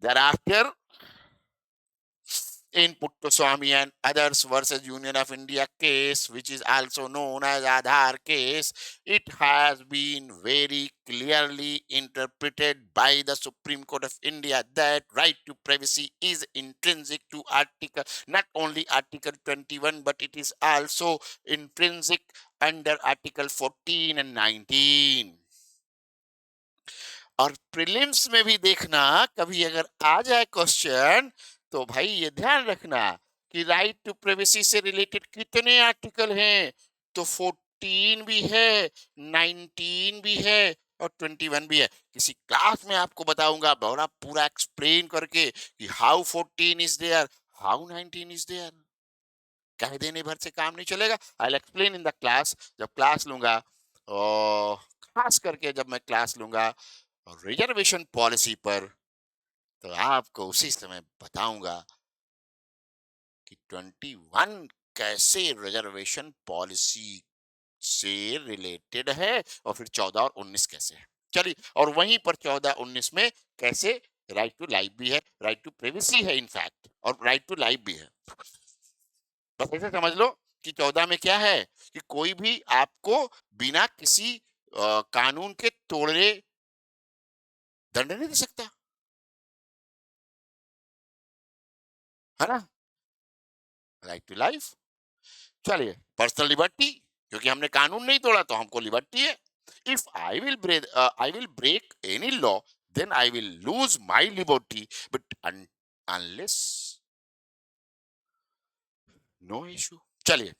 [SPEAKER 1] Thereafter, in Puttaswamy and others versus Union of India case, which is also known as Aadhaar case, it has been very clearly interpreted by the Supreme Court of India that right to privacy is intrinsic to article, not only article 21, but it is also intrinsic under article 14 and 19. और prelims में भी देखना, कभी अगर आ जाए question तो भाई ये ध्यान रखना कि राइट टू प्राइवेसी से रिलेटेड कितने आर्टिकल हैं। तो 14 भी है, 19 भी है और 21 भी है। किसी क्लास में आपको बताऊंगा बड़ा पूरा एक्सप्लेन करके कि how 14 is there, how 19 is there. कह देने भर से काम नहीं चलेगा। I will explain in the class, जब क्लास लूंगा, और खास करके जब मैं क्लास लूंगा रिजर्वेशन पॉलिसी पर, तो आपको उसी समय बताऊंगा कि 21 कैसे रिजर्वेशन पॉलिसी से रिलेटेड है और फिर 14 और 19 कैसे है। चलिए, और वहीं पर 14-19 में कैसे राइट टू लाइफ भी है, राइट टू प्राइवेसी है इनफैक्ट, और राइट टू लाइफ भी है। बस ऐसे समझ लो कि 14 में क्या है कि कोई भी आपको बिना किसी कानून के तोड़े दंड नहीं दे सकता, है ना। Right to life. चलिए, पर्सनल लिबर्टी, क्योंकि हमने कानून नहीं तोड़ा तो हमको लिबर्टी है। If I will break any law then I will lose my liberty, but unless no issue. चलिए,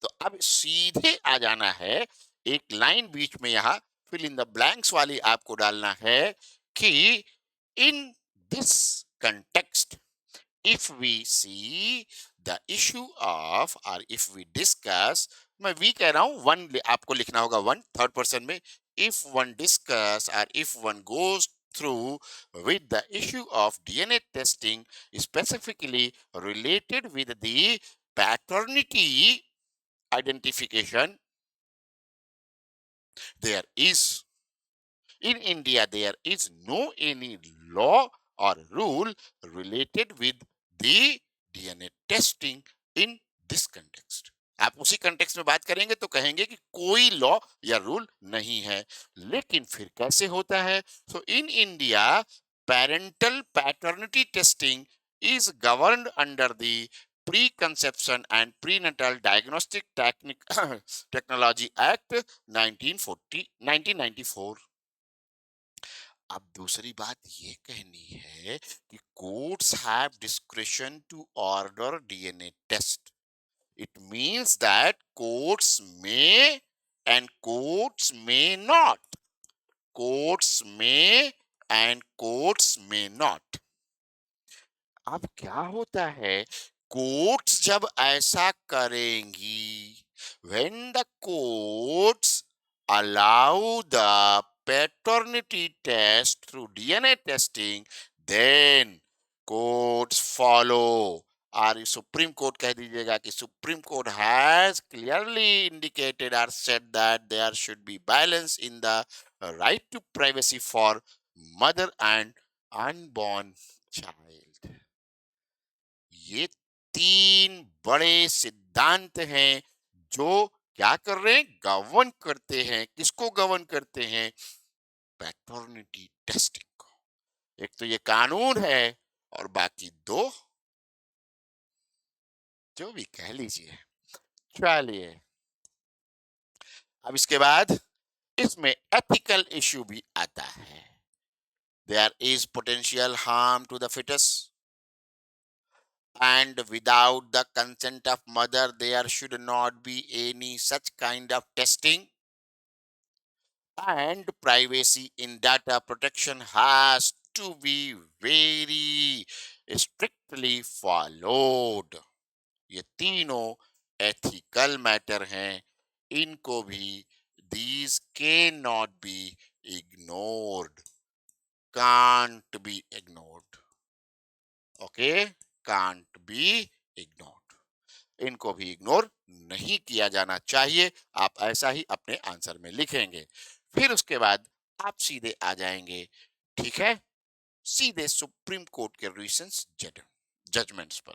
[SPEAKER 1] तो अब सीधे आ जाना है, एक लाइन बीच में यहाँ फिल इन द ब्लैंक्स वाली आपको डालना है कि in this context if we see the issue of, or if we discuss, मैं वी कह रहा हूं, वन आपको लिखना होगा, वन थर्ड पर्सन में, if one discuss or if one goes through with the issue of DNA testing specifically related with the paternity identification, there is, in India there is no any law or rule related with the DNA testing in this context. आप उसी context में बात करेंगे तो कहेंगे कि कोई law या रूल नहीं है। लेकिन फिर कैसे होता है? So in India parental paternity testing is governed under the Preconception and Prenatal Diagnostic Technology Act 1994। अब दूसरी बात ये कहनी है कि courts have discretion to order DNA test It means that courts may and courts may not. Courts may and courts may not. अब क्या होता है, कोर्ट्स जब ऐसा करेंगी, when the courts allow the paternity test through DNA testing, then courts follow. और supreme court कह दीजिएगा कि supreme court has clearly indicated और said that there should be balance in the right to privacy for mother and unborn child. ये तीन बड़े सिद्धांत हैं जो क्या कर रहे हैं, गवर्न करते हैं. किसको गवर्न करते हैं, पैटर्निटी टेस्टिंग को. एक तो ये कानून है और बाकी दो जो भी कह लीजिए. चलिए, अब इसके बाद इसमें एथिकल इश्यू भी आता है. There is potential harm to the foetus and without the consent of mother there should not be any such kind of testing, and privacy in data protection has to be very strictly followed. ये तीनों ethical matter हैं, इनको भी these cannot be ignored, can't be ignored. Okay, can't be ignored. इनको भी ignore नहीं किया जाना चाहिए. आप ऐसा ही अपने आंसर में लिखेंगे. फिर उसके बाद आप सीधे आ जाएंगे, ठीक है, सीधे सुप्रीम कोर्ट के रीसेंट जजमेंट्स पर.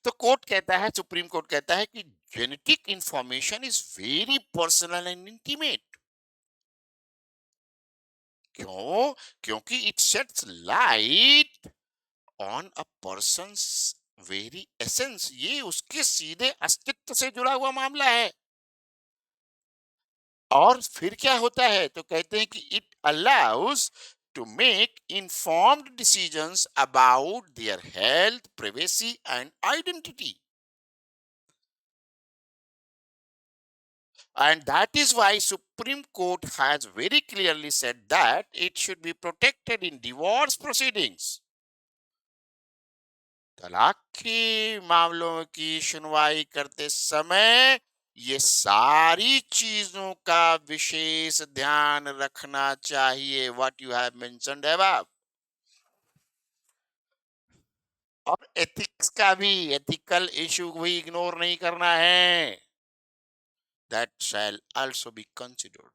[SPEAKER 1] तो कोर्ट कहता है, सुप्रीम कोर्ट कहता है कि genetic information is very personal and intimate. क्यों, क्योंकि it shades light on a persons very essence. ये उसके सीधे अस्तित्व से जुड़ा हुआ मामला है. और फिर क्या होता है, तो कहते हैं कि it allows to make informed decisions about their health, privacy and identity. And that is why Supreme Court has very clearly said that it should be protected in divorce proceedings. तलाक के मामलों की सुनवाई करते समय ये सारी चीजों का विशेष ध्यान रखना चाहिए. What you have mentioned above. और एथिक्स का भी, एथिकल इशू भी इग्नोर नहीं करना है. That shell also be considered.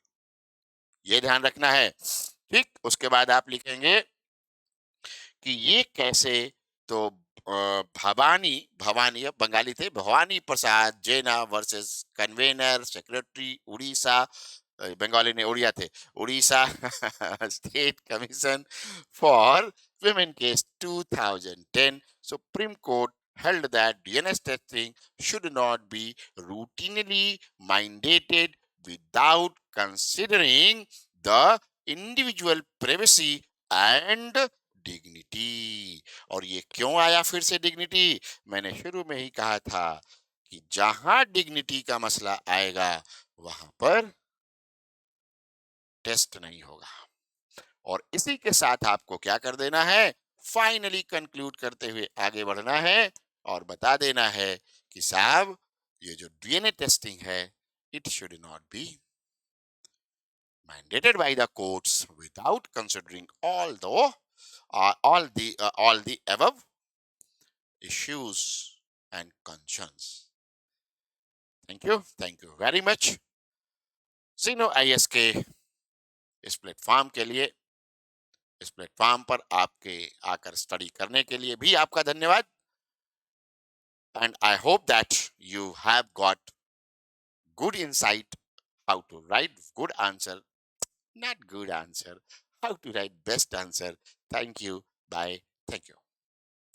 [SPEAKER 1] ये ध्यान रखना है. ठीक, उसके बाद आप लिखेंगे कि ये कैसे. तो भवानी भवानी अब बंगाली थे, Bhavani Prasad Jena versus convener secretary Orissa, Bengali ने उड़िया थे, Orissa state commission for women case 2010. Supreme Court held that DNS testing should not be routinely mandated without considering the individual privacy and dignity. और ये क्यों आया फिर से डिग्निटी, मैंने शुरू में ही कहा था कि जहां डिग्निटी का मसला आएगा वहां पर टेस्ट नहीं होगा. और इसी के साथ आपको क्या कर देना है, फाइनली कंक्लूड करते हुए आगे बढ़ना है और बता देना है कि साहब ये जो डीएनए टेस्टिंग है, it should not be mandated by the courts without considering all the above issues and concerns. Thank you very much. Zeno IS के इस प्लेटफॉर्म के लिए, इस प्लेटफॉर्म पर आपके आकर स्टडी करने के लिए भी आपका धन्यवाद. And I hope that you have got good insight how to write good answer, not good answer, how to write best answer. Thank you. Bye. Thank you.